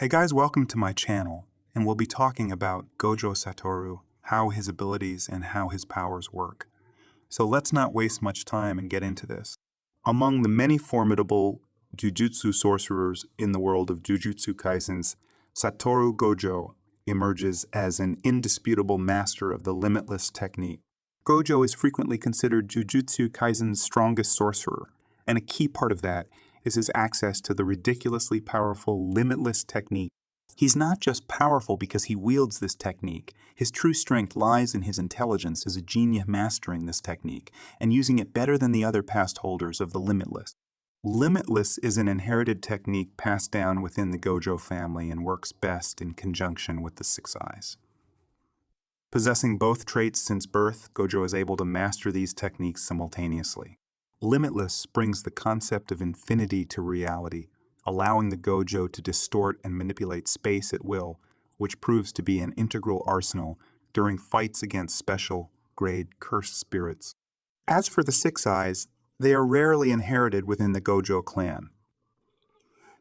Hey guys, welcome to my channel, and we'll be talking about Gojo Satoru, how his abilities and how his powers work. So let's not waste much time and get into this. Among the many formidable Jujutsu sorcerers in the world of Jujutsu Kaisens, Satoru Gojo emerges as an indisputable master of the Limitless technique. Gojo is frequently considered Jujutsu Kaisen's strongest sorcerer, and a key part of that is his access to the ridiculously powerful Limitless technique. He's not just powerful because he wields this technique. His true strength lies in his intelligence as a genius mastering this technique and using it better than the other past holders of the Limitless. Limitless is an inherited technique passed down within the Gojo family and works best in conjunction with the Six Eyes. Possessing both traits since birth, Gojo is able to master these techniques simultaneously. Limitless brings the concept of infinity to reality, allowing the Gojo to distort and manipulate space at will, which proves to be an integral arsenal during fights against special-grade cursed spirits. As for the Six Eyes, they are rarely inherited within the Gojo clan.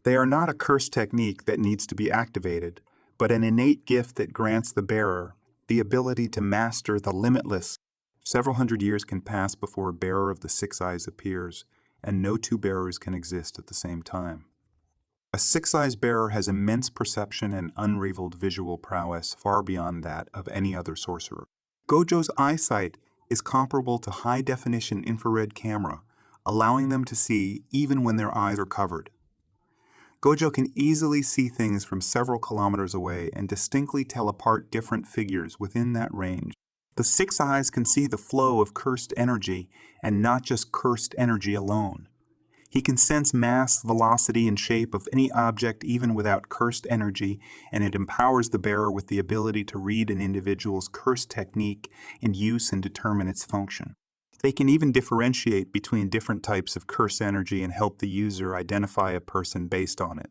They are not a cursed technique that needs to be activated, but an innate gift that grants the bearer the ability to master the Limitless. Several hundred years can pass before a bearer of the Six Eyes appears, and no two bearers can exist at the same time. A Six Eyes bearer has immense perception and unrivaled visual prowess far beyond that of any other sorcerer. Gojo's eyesight is comparable to high-definition infrared camera, allowing them to see even when their eyes are covered. Gojo can easily see things from several kilometers away and distinctly tell apart different figures within that range. The Six Eyes can see the flow of cursed energy, and not just cursed energy alone. He can sense mass, velocity, and shape of any object even without cursed energy, and it empowers the bearer with the ability to read an individual's cursed technique in use and determine its function. They can even differentiate between different types of curse energy and help the user identify a person based on it.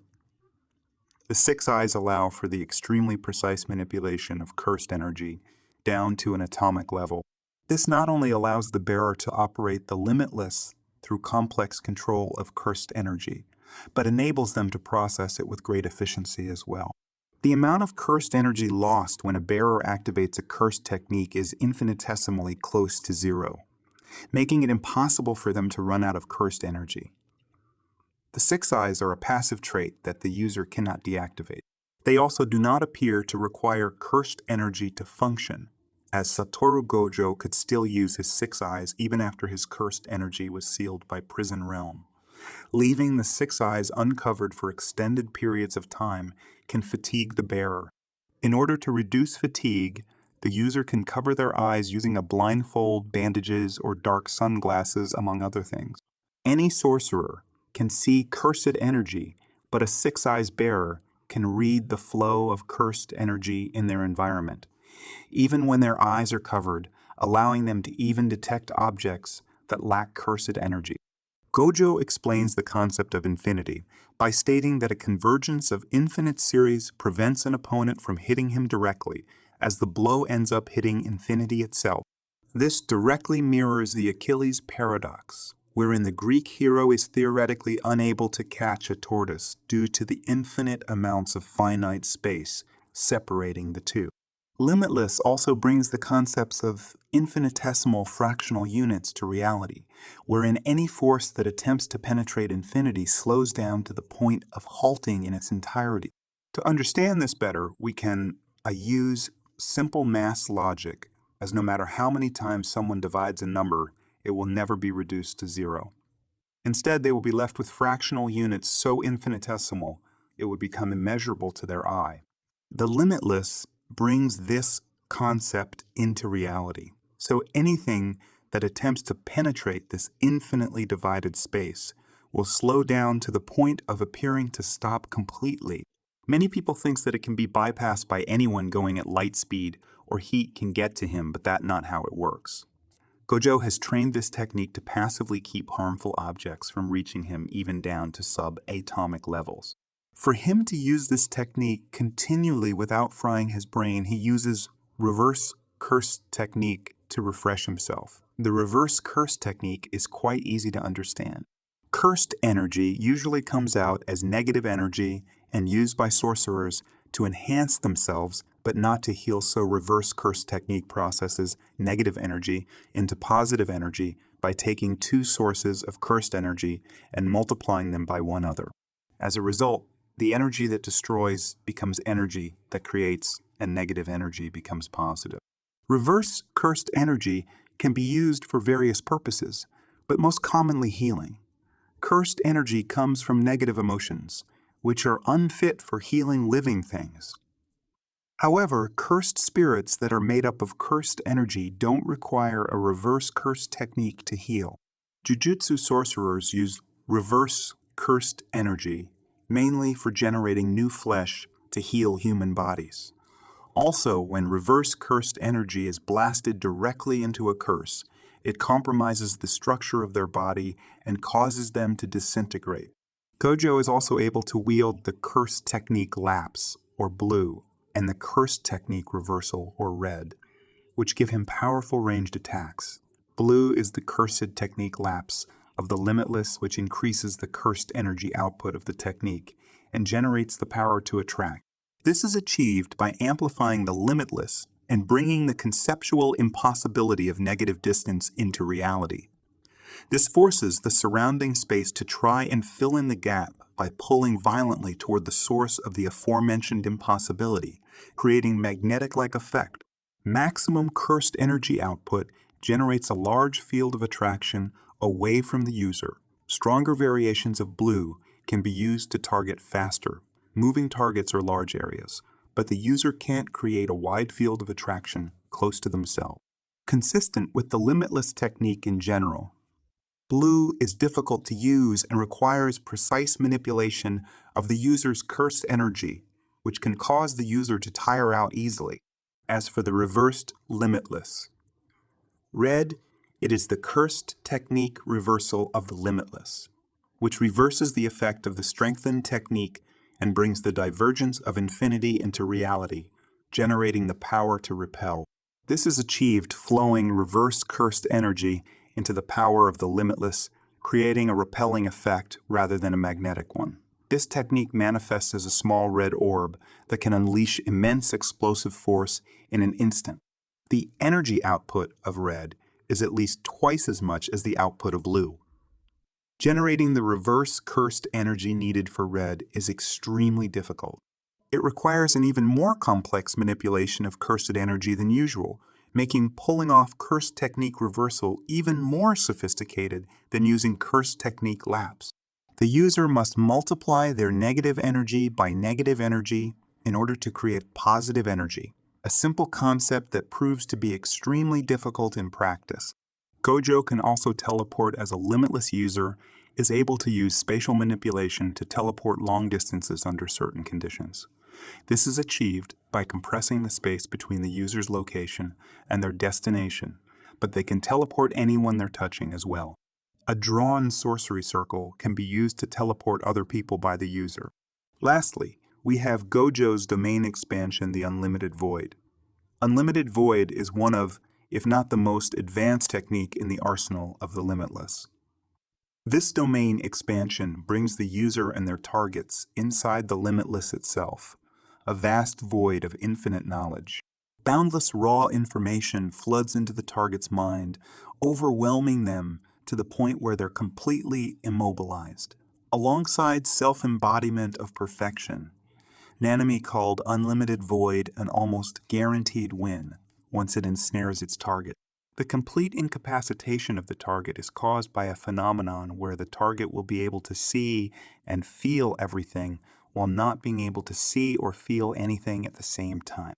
The Six Eyes allow for the extremely precise manipulation of cursed energy down to an atomic level. This not only allows the bearer to operate the Limitless through complex control of cursed energy, but enables them to process it with great efficiency as well. The amount of cursed energy lost when a bearer activates a cursed technique is infinitesimally close to zero, making it impossible for them to run out of cursed energy. The Six Eyes are a passive trait that the user cannot deactivate. They also do not appear to require cursed energy to function, as Satoru Gojo could still use his Six Eyes even after his cursed energy was sealed by Prison Realm. Leaving the Six Eyes uncovered for extended periods of time can fatigue the bearer. In order to reduce fatigue, the user can cover their eyes using a blindfold, bandages, or dark sunglasses, among other things. Any sorcerer can see cursed energy, but a Six Eyes bearer can read the flow of cursed energy in their environment, even when their eyes are covered, allowing them to even detect objects that lack cursed energy. Gojo explains the concept of infinity by stating that a convergence of infinite series prevents an opponent from hitting him directly, as the blow ends up hitting infinity itself. This directly mirrors the Achilles paradox, wherein the Greek hero is theoretically unable to catch a tortoise due to the infinite amounts of finite space separating the two. Limitless also brings the concepts of infinitesimal fractional units to reality, wherein any force that attempts to penetrate infinity slows down to the point of halting in its entirety. To understand this better, we can use simple math logic, as no matter how many times someone divides a number, it will never be reduced to zero. Instead, they will be left with fractional units so infinitesimal it would become immeasurable to their eye. The Limitless brings this concept into reality. So anything that attempts to penetrate this infinitely divided space will slow down to the point of appearing to stop completely. Many people think that it can be bypassed by anyone going at light speed, or heat can get to him, but that's not how it works. Gojo has trained this technique to passively keep harmful objects from reaching him even down to subatomic levels. For him to use this technique continually without frying his brain, he uses reverse curse technique to refresh himself. The reverse curse technique is quite easy to understand. Cursed energy usually comes out as negative energy and used by sorcerers to enhance themselves but not to heal. So reverse curse technique processes negative energy into positive energy by taking two sources of cursed energy and multiplying them by one other. As a result, the energy that destroys becomes energy that creates, and negative energy becomes positive. Reverse cursed energy can be used for various purposes, but most commonly healing. Cursed energy comes from negative emotions, which are unfit for healing living things. However, cursed spirits that are made up of cursed energy don't require a reverse curse technique to heal. Jujutsu sorcerers use reverse cursed energy mainly for generating new flesh to heal human bodies. Also, when reverse cursed energy is blasted directly into a curse, it compromises the structure of their body and causes them to disintegrate. Gojo is also able to wield the curse technique Lapse, or blue, and the curse technique Reversal, or red, which give him powerful ranged attacks. Blue is the cursed technique Lapse of the Limitless, which increases the cursed energy output of the technique and generates the power to attract. This is achieved by amplifying the limitless and bringing the conceptual impossibility of negative distance into reality. This forces the surrounding space to try and fill in the gap by pulling violently toward the source of the aforementioned impossibility, creating magnetic-like effect. Maximum cursed energy output generates a large field of attraction away from the user. Stronger variations of blue can be used to target faster, moving targets or large areas, but the user can't create a wide field of attraction close to themselves. Consistent with the limitless technique in general, blue is difficult to use and requires precise manipulation of the user's cursed energy, which can cause the user to tire out easily. As for the reversed limitless, red, it is the cursed technique reversal of the limitless, which reverses the effect of the strengthened technique and brings the divergence of infinity into reality, generating the power to repel. This is achieved flowing reverse cursed energy into the power of the limitless, creating a repelling effect rather than a magnetic one. This technique manifests as a small red orb that can unleash immense explosive force in an instant. The energy output of red is at least twice as much as the output of blue. Generating the reverse cursed energy needed for red is extremely difficult. It requires an even more complex manipulation of cursed energy than usual, making pulling off cursed technique reversal even more sophisticated than using cursed technique Lapse. The user must multiply their negative energy by negative energy in order to create positive energy, a simple concept that proves to be extremely difficult in practice. Gojo can also teleport as a limitless user, is able to use spatial manipulation to teleport long distances under certain conditions. This is achieved by compressing the space between the user's location and their destination, but they can teleport anyone they're touching as well. A drawn sorcery circle can be used to teleport other people by the user. Lastly, we have Gojo's domain expansion, the Unlimited Void. Unlimited Void is one of, if not the most advanced technique in the arsenal of the Limitless. This domain expansion brings the user and their targets inside the Limitless itself, a vast void of infinite knowledge. Boundless raw information floods into the target's mind, overwhelming them to the point where they're completely immobilized. Alongside self-embodiment of perfection, Nanami called Unlimited Void an almost guaranteed win once it ensnares its target. The complete incapacitation of the target is caused by a phenomenon where the target will be able to see and feel everything while not being able to see or feel anything at the same time.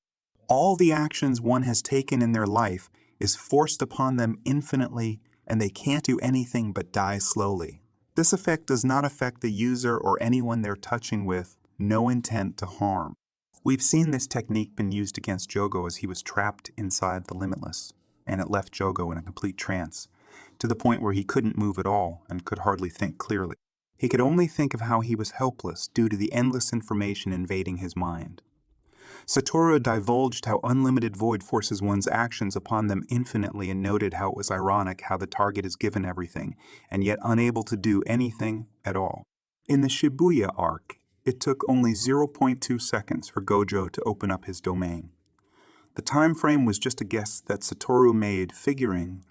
All the actions one has taken in their life is forced upon them infinitely, and they can't do anything but die slowly. This effect does not affect the user or anyone they're touching with no intent to harm. We've seen this technique been used against Jogo as he was trapped inside the Limitless, and it left Jogo in a complete trance, to the point where he couldn't move at all and could hardly think clearly. He could only think of how he was helpless due to the endless information invading his mind. Satoru divulged how Unlimited Void forces one's actions upon them infinitely and noted how it was ironic how the target is given everything, and yet unable to do anything at all. In the Shibuya arc, It took only 0.2 seconds for Gojo to open up his domain. The time frame was just a guess that Satoru made, figuring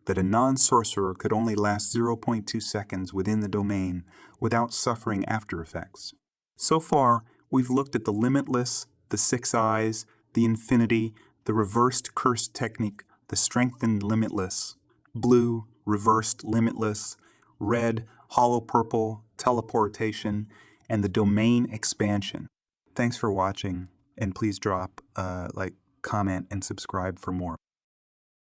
that a non-sorcerer could only last 0.2 seconds within the domain without suffering after effects. So far, we've looked at the Limitless, the Six Eyes, the Infinity, the Reversed Curse Technique, the Strengthened Limitless, Blue, Reversed Limitless, Red, Hollow Purple, Teleportation, and the Domain Expansion. Thanks for watching, and please drop like, comment, and subscribe for more.